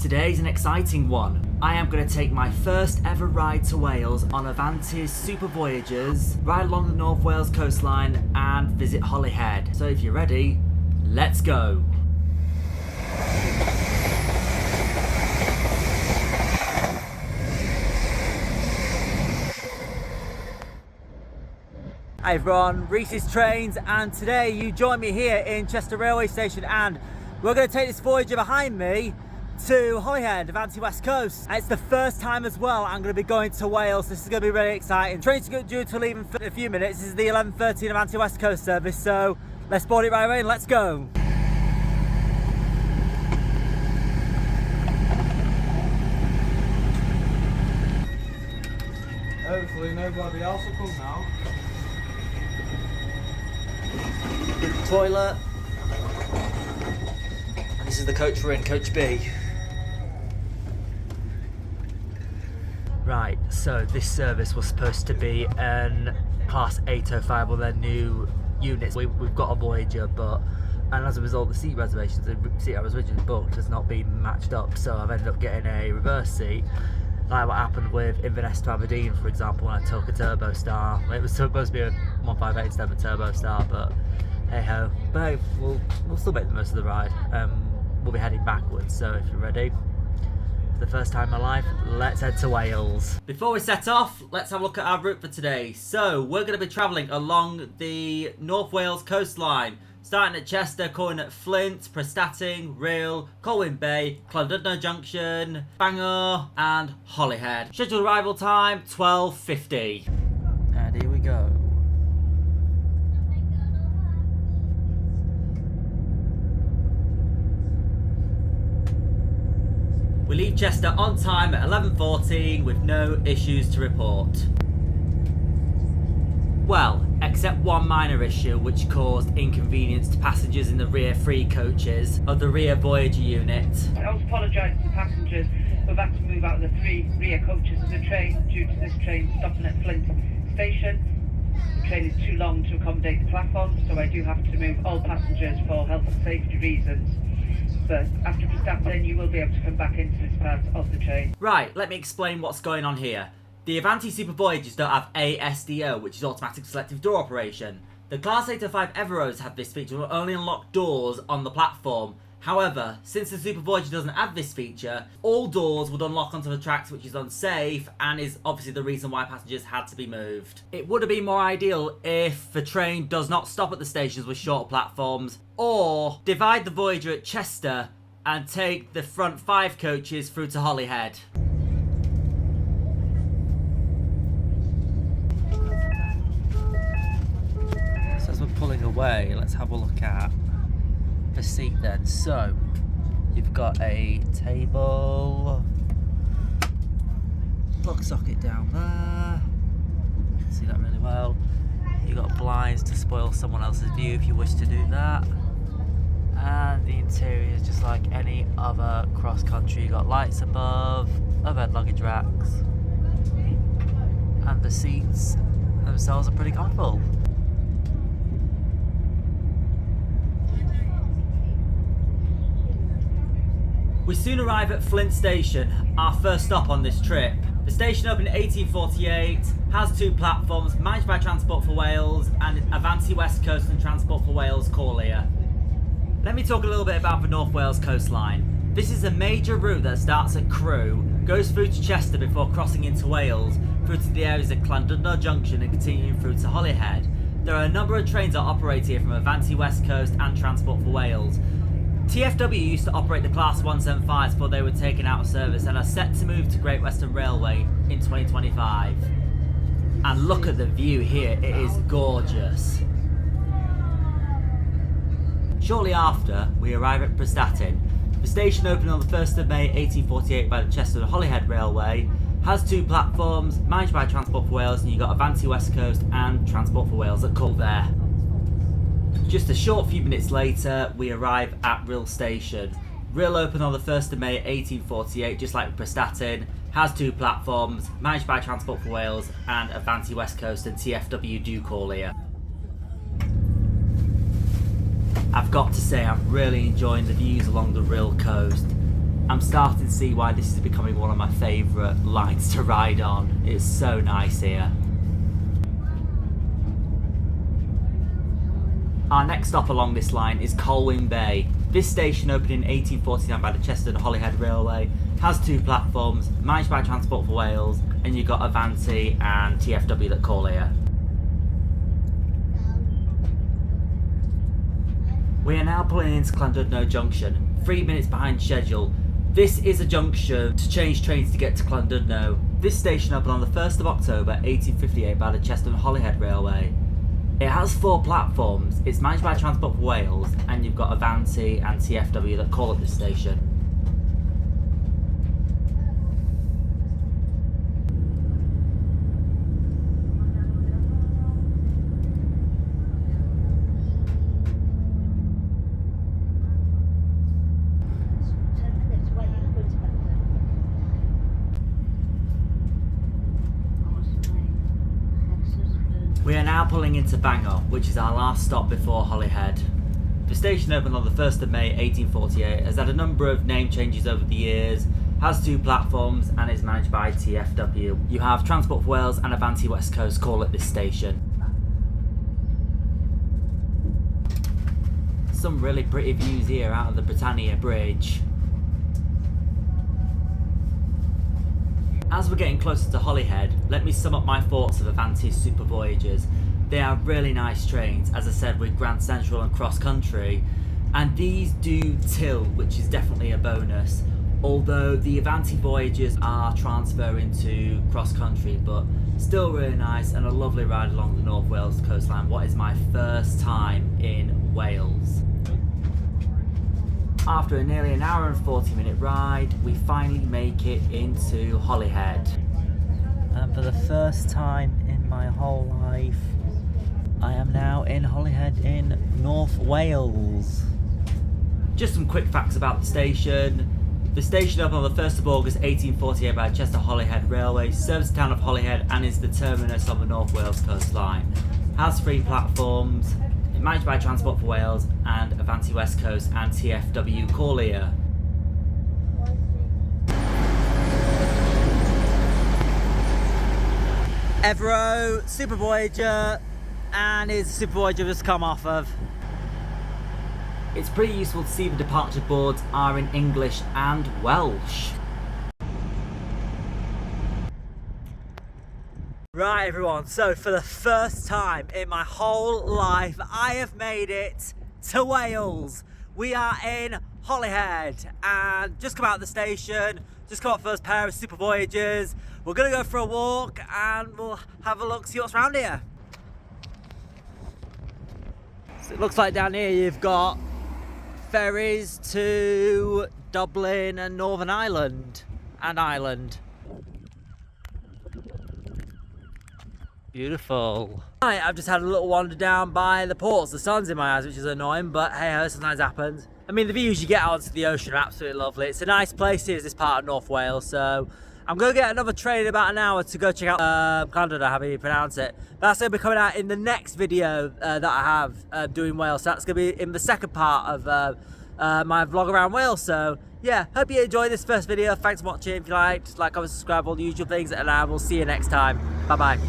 Today's an exciting one. I am going to take my first ever ride to Wales on Avanti's Super Voyagers, ride along the North Wales coastline and visit Holyhead. So if you're ready, let's go. Hi everyone, Reece's Trains, and today you join me here in Chester railway station, and we're going to take this Voyager behind me to Holyhead, Avanti West Coast. And it's the first time as well I'm going to be going to Wales. This is going to be really exciting. Train's due to leave in a few minutes. This is the 11:13 Avanti West Coast service, so let's board it right away and let's go. Hopefully nobody else will come now. Toilet. And this is the coach we're in, Coach B. Right, so this service was supposed to be an Class 805, well, their new units. We've got a Voyager, and as a result, the seat reservations, the seat I was originally booked has not been matched up, so I've ended up getting a reverse seat. Like what happened with Inverness to Aberdeen, for example, when I took a Turbo Star. It was supposed to be a 158 instead of a Turbo Star, but hey ho. But hey, we'll still make the most of the ride. We'll be heading backwards, so if you're ready, for the first time in my life, let's head to Wales. Before we set off, let's have a look at our route for today. So we're going to be travelling along the North Wales coastline, starting at Chester, calling at Flint, Prestatyn, Reece, Colwyn Bay, Llandudno Junction, Bangor and Holyhead. Scheduled arrival time 12:50. And here we go. We leave Chester on time at 11:14 with no issues to report. Well, except one minor issue which caused inconvenience to passengers in the rear three coaches of the rear Voyager unit. I also apologise to the passengers who have had to move out of the three rear coaches of the train due to this train stopping at Flint station. The train is too long to accommodate the platform, so I do have to move all passengers for health and safety reasons. But after Prestatyn, you will be able to come back into this part of the train. Right, let me explain what's going on here. The Avanti Super Voyagers don't have ASDO, which is automatic selective door operation. The Class 805 Everos have this feature and will only unlock doors on the platform. However, since the Super Voyager doesn't have this feature, all doors would unlock onto the tracks, which is unsafe and is obviously the reason why passengers had to be moved. It would have been more ideal if the train does not stop at the stations with shorter platforms, or divide the Voyager at Chester and take the front 5 coaches through to Holyhead. So as we're pulling away, let's have a look at the seat then. So you've got a table, plug socket down there, you can see that really well. You've got blinds to spoil someone else's view if you wish to do that, and the interior is just like any other cross country. You've got lights above, overhead luggage racks, and the seats themselves are pretty comfortable. We soon arrive at Flint Station, our first stop on this trip. The station opened in 1848, has 2 platforms, managed by Transport for Wales and Avanti West Coast and Transport for Wales Corlier. Let me talk a little bit about the North Wales coastline. This is a major route that starts at Crewe, goes through to Chester before crossing into Wales, through to the areas of Llandudno Junction and continuing through to Holyhead. There are a number of trains that operate here from Avanti West Coast and Transport for Wales. TfW used to operate the Class 175s before they were taken out of service and are set to move to Great Western Railway in 2025. And look at the view here, it is gorgeous. Shortly after, we arrive at Prestatyn. The station opened on the 1st of May 1848 by the Chester-Holyhead Railway, has 2 platforms, managed by Transport for Wales, and you've got Avanti West Coast and Transport for Wales at Cull there. Just a short few minutes later, we arrive at Reece Station. Reece opened on the 1st of May 1848, just like Prestatyn, has 2 platforms, managed by Transport for Wales and Avanti West Coast and TfW do call here. I've got to say I'm really enjoying the views along the Reece coast. I'm starting to see why this is becoming one of my favourite lines to ride on. It's so nice here. Our next stop along this line is Colwyn Bay. This station opened in 1849 by the Chester-Holyhead Railway, has 2 platforms, managed by Transport for Wales, and you've got Avanti and TFW that call here. We are now pulling into Llandudno Junction, 3 minutes behind schedule. This is a junction to change trains to get to Llandudno. This station opened on the 1st of October 1858 by the Chester-Holyhead Railway. It has 4 platforms, it's managed by Transport for Wales, and you've got Avanti and TFW that call at this station. We are now pulling into Bangor, which is our last stop before Holyhead. The station opened on the 1st of May 1848, has had a number of name changes over the years, has 2 platforms and is managed by TFW. You have Transport for Wales and Avanti West Coast call at this station. Some really pretty views here out of the Britannia Bridge. As we're getting closer to Holyhead, let me sum up my thoughts of Avanti's Super Voyagers. They are really nice trains, as I said, with Grand Central and cross country, and these do till, which is definitely a bonus. Although the Avanti Voyagers are transferring to cross country, but still really nice and a lovely ride along the North Wales coastline. What is my first time in Wales. After a nearly an hour and 40-minute ride, we finally make it into Holyhead. And for the first time in my whole life, I am now in Holyhead in North Wales. Just some quick facts about the station. The station opened on the 1st of August 1848 by Chester-Holyhead Railway, serves the town of Holyhead and is the terminus on the North Wales coastline. Has 3 platforms, managed by Transport for Wales and Avanti West Coast and TFW call here. Evro, Super Voyager, and is the Super Voyager just come off of. It's pretty useful to see the departure boards are in English and Welsh. Right everyone, so for the first time in my whole life, I have made it to Wales. We are in Holyhead and just come out of the station, just come out first pair of Super Voyagers. We're gonna go for a walk and we'll have a look, see what's around here. So it looks like down here you've got ferries to Dublin and Northern Ireland and Ireland. Beautiful. Right, I've just had a little wander down by the ports. The sun's in my eyes, which is annoying, but hey ho, sometimes happens. I mean, the views you get out onto the ocean are absolutely lovely. It's a nice place here, this part of North Wales, so I'm going to get another train in about an hour to go check out Llandudno, however you pronounce it. That's going to be coming out in the next video that I have doing Wales. So that's going to be in the second part of my vlog around Wales. So yeah, hope you enjoyed this first video. Thanks for watching. If you liked, like, comment, subscribe, all the usual things, and I will see you next time. Bye bye.